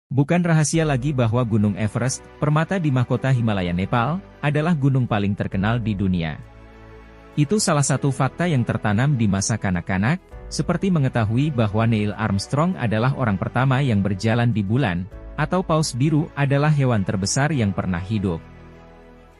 Bukan rahasia lagi bahwa Gunung Everest, permata di mahkota Himalaya Nepal, adalah gunung paling terkenal di dunia. Itu salah satu fakta yang tertanam di masa kanak-kanak, seperti mengetahui bahwa Neil Armstrong adalah orang pertama yang berjalan di bulan, atau paus biru adalah hewan terbesar yang pernah hidup.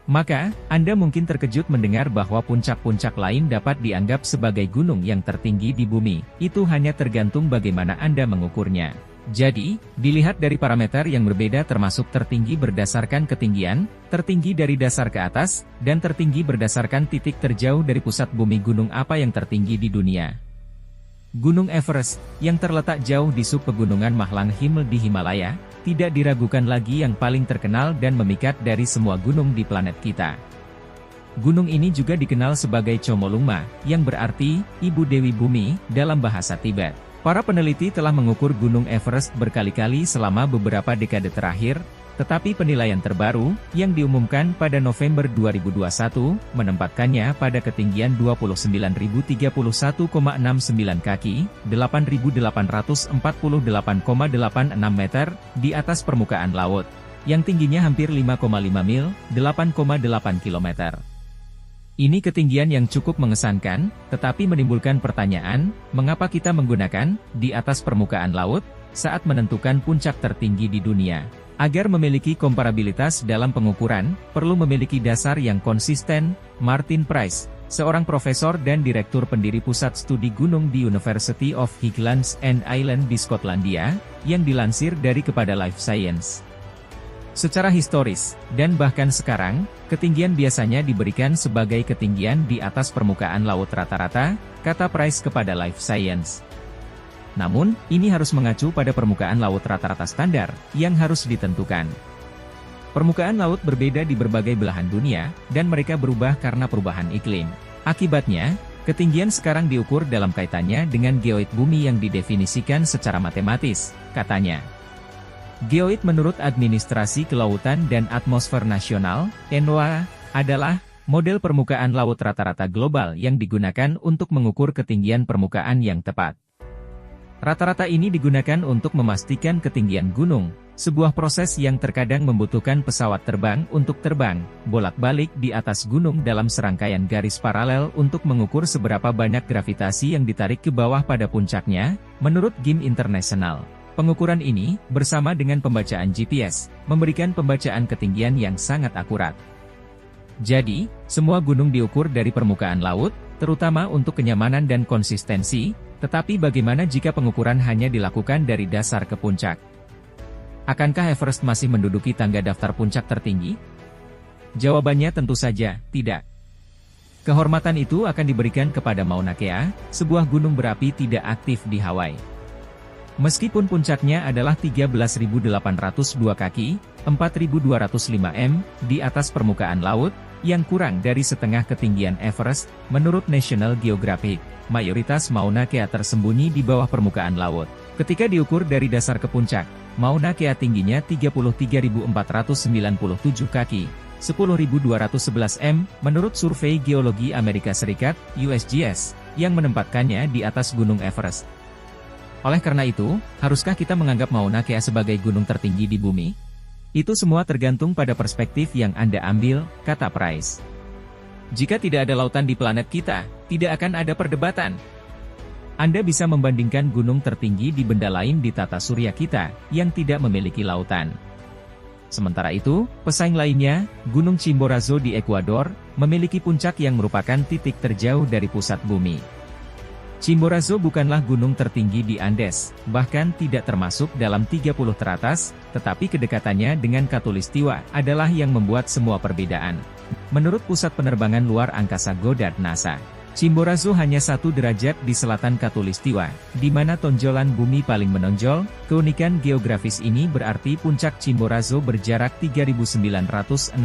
Maka, Anda mungkin terkejut mendengar bahwa puncak-puncak lain dapat dianggap sebagai gunung yang tertinggi di bumi. Itu hanya tergantung bagaimana Anda mengukurnya. Jadi, dilihat dari parameter yang berbeda termasuk tertinggi berdasarkan ketinggian, tertinggi dari dasar ke atas, dan tertinggi berdasarkan titik terjauh dari pusat bumi. Gunung apa yang tertinggi di dunia? Gunung Everest, yang terletak jauh di subpegunungan Mahlang Himal di Himalaya, tidak diragukan lagi yang paling terkenal dan memikat dari semua gunung di planet kita. Gunung ini juga dikenal sebagai Chomolungma, yang berarti Ibu Dewi Bumi dalam bahasa Tibet. Para peneliti telah mengukur Gunung Everest berkali-kali selama beberapa dekade terakhir, tetapi penilaian terbaru, yang diumumkan pada November 2021, menempatkannya pada ketinggian 29.031,69 kaki, 8.848,86 meter, di atas permukaan laut, yang tingginya hampir 5,5 mil, 8,8 kilometer. Ini ketinggian yang cukup mengesankan, tetapi menimbulkan pertanyaan, mengapa kita menggunakan di atas permukaan laut saat menentukan puncak tertinggi di dunia? Agar memiliki komparabilitas dalam pengukuran, perlu memiliki dasar yang konsisten. Martin Price, seorang profesor dan direktur pendiri Pusat Studi Gunung di University of Highlands and Islands di Skotlandia, yang dilansir dari kepada Life Science. Secara historis, dan bahkan sekarang, ketinggian biasanya diberikan sebagai ketinggian di atas permukaan laut rata-rata, kata Price kepada Life Science. Namun, ini harus mengacu pada permukaan laut rata-rata standar, yang harus ditentukan. Permukaan laut berbeda di berbagai belahan dunia, dan mereka berubah karena perubahan iklim. Akibatnya, ketinggian sekarang diukur dalam kaitannya dengan geoid bumi yang didefinisikan secara matematis, katanya. Geoid menurut Administrasi Kelautan dan Atmosfer Nasional, NOAA, adalah model permukaan laut rata-rata global yang digunakan untuk mengukur ketinggian permukaan yang tepat. Rata-rata ini digunakan untuk memastikan ketinggian gunung, sebuah proses yang terkadang membutuhkan pesawat terbang untuk terbang bolak-balik di atas gunung dalam serangkaian garis paralel untuk mengukur seberapa banyak gravitasi yang ditarik ke bawah pada puncaknya, menurut GIM International. Pengukuran ini, bersama dengan pembacaan GPS, memberikan pembacaan ketinggian yang sangat akurat. Jadi, semua gunung diukur dari permukaan laut, terutama untuk kenyamanan dan konsistensi, tetapi bagaimana jika pengukuran hanya dilakukan dari dasar ke puncak? Akankah Everest masih menduduki tangga daftar puncak tertinggi? Jawabannya tentu saja, tidak. Kehormatan itu akan diberikan kepada Mauna Kea, sebuah gunung berapi tidak aktif di Hawaii. Meskipun puncaknya adalah 13.802 kaki, 4.205 m, di atas permukaan laut, yang kurang dari setengah ketinggian Everest, menurut National Geographic, mayoritas Mauna Kea tersembunyi di bawah permukaan laut. Ketika diukur dari dasar ke puncak, Mauna Kea tingginya 33.497 kaki, 10.211 m, menurut Survei Geologi Amerika Serikat, USGS, yang menempatkannya di atas Gunung Everest. Oleh karena itu, haruskah kita menganggap Mauna Kea sebagai gunung tertinggi di bumi? Itu semua tergantung pada perspektif yang Anda ambil, kata Price. Jika tidak ada lautan di planet kita, tidak akan ada perdebatan. Anda bisa membandingkan gunung tertinggi di benda lain di tata surya kita, yang tidak memiliki lautan. Sementara itu, pesaing lainnya, Gunung Chimborazo di Ekuador, memiliki puncak yang merupakan titik terjauh dari pusat bumi. Chimborazo bukanlah gunung tertinggi di Andes, bahkan tidak termasuk dalam 30 teratas, tetapi kedekatannya dengan Khatulistiwa adalah yang membuat semua perbedaan. Menurut Pusat Penerbangan Luar Angkasa Goddard NASA, Chimborazo hanya 1 derajat di selatan Khatulistiwa, di mana tonjolan bumi paling menonjol. Keunikan geografis ini berarti puncak Chimborazo berjarak 3.967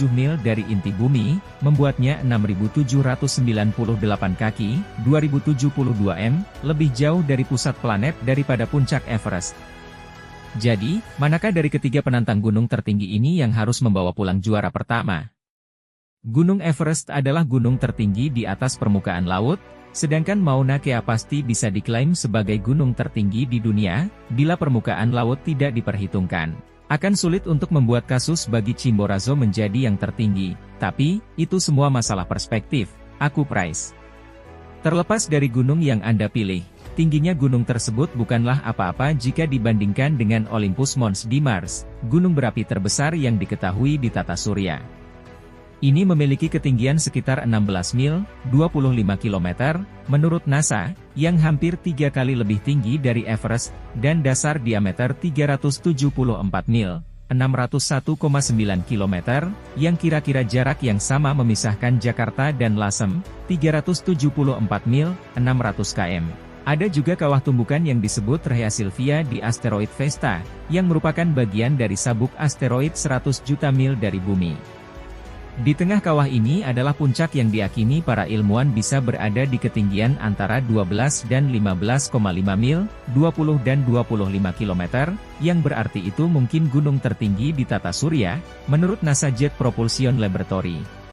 mil dari inti bumi, membuatnya 6.798 kaki, 2.072 m, lebih jauh dari pusat planet daripada puncak Everest. Jadi, manakah dari ketiga penantang gunung tertinggi ini yang harus membawa pulang juara pertama? Gunung Everest adalah gunung tertinggi di atas permukaan laut, Sedangkan Mauna Kea pasti bisa diklaim sebagai gunung tertinggi di dunia, bila permukaan laut tidak diperhitungkan. Akan sulit untuk membuat kasus bagi Chimborazo menjadi yang tertinggi, tapi, itu semua masalah perspektif, aku Price. Terlepas dari gunung yang Anda pilih, tingginya gunung tersebut bukanlah apa-apa jika dibandingkan dengan Olympus Mons di Mars, gunung berapi terbesar yang diketahui di tata surya. Ini memiliki ketinggian sekitar 16 mil, 25 km, menurut NASA, yang hampir 3 kali lebih tinggi dari Everest, dan dasar diameter 374 mil, 601,9 km, yang kira-kira jarak yang sama memisahkan Jakarta dan Lasem, 374 mil, 600 km. Ada juga kawah tumbukan yang disebut Rhea Silvia di asteroid Vesta, yang merupakan bagian dari sabuk asteroid 100 juta mil dari bumi. Di tengah kawah ini adalah puncak yang diyakini para ilmuwan bisa berada di ketinggian antara 12 dan 15,5 mil, 20 dan 25 km, yang berarti itu mungkin gunung tertinggi di tata surya, menurut NASA Jet Propulsion Laboratory.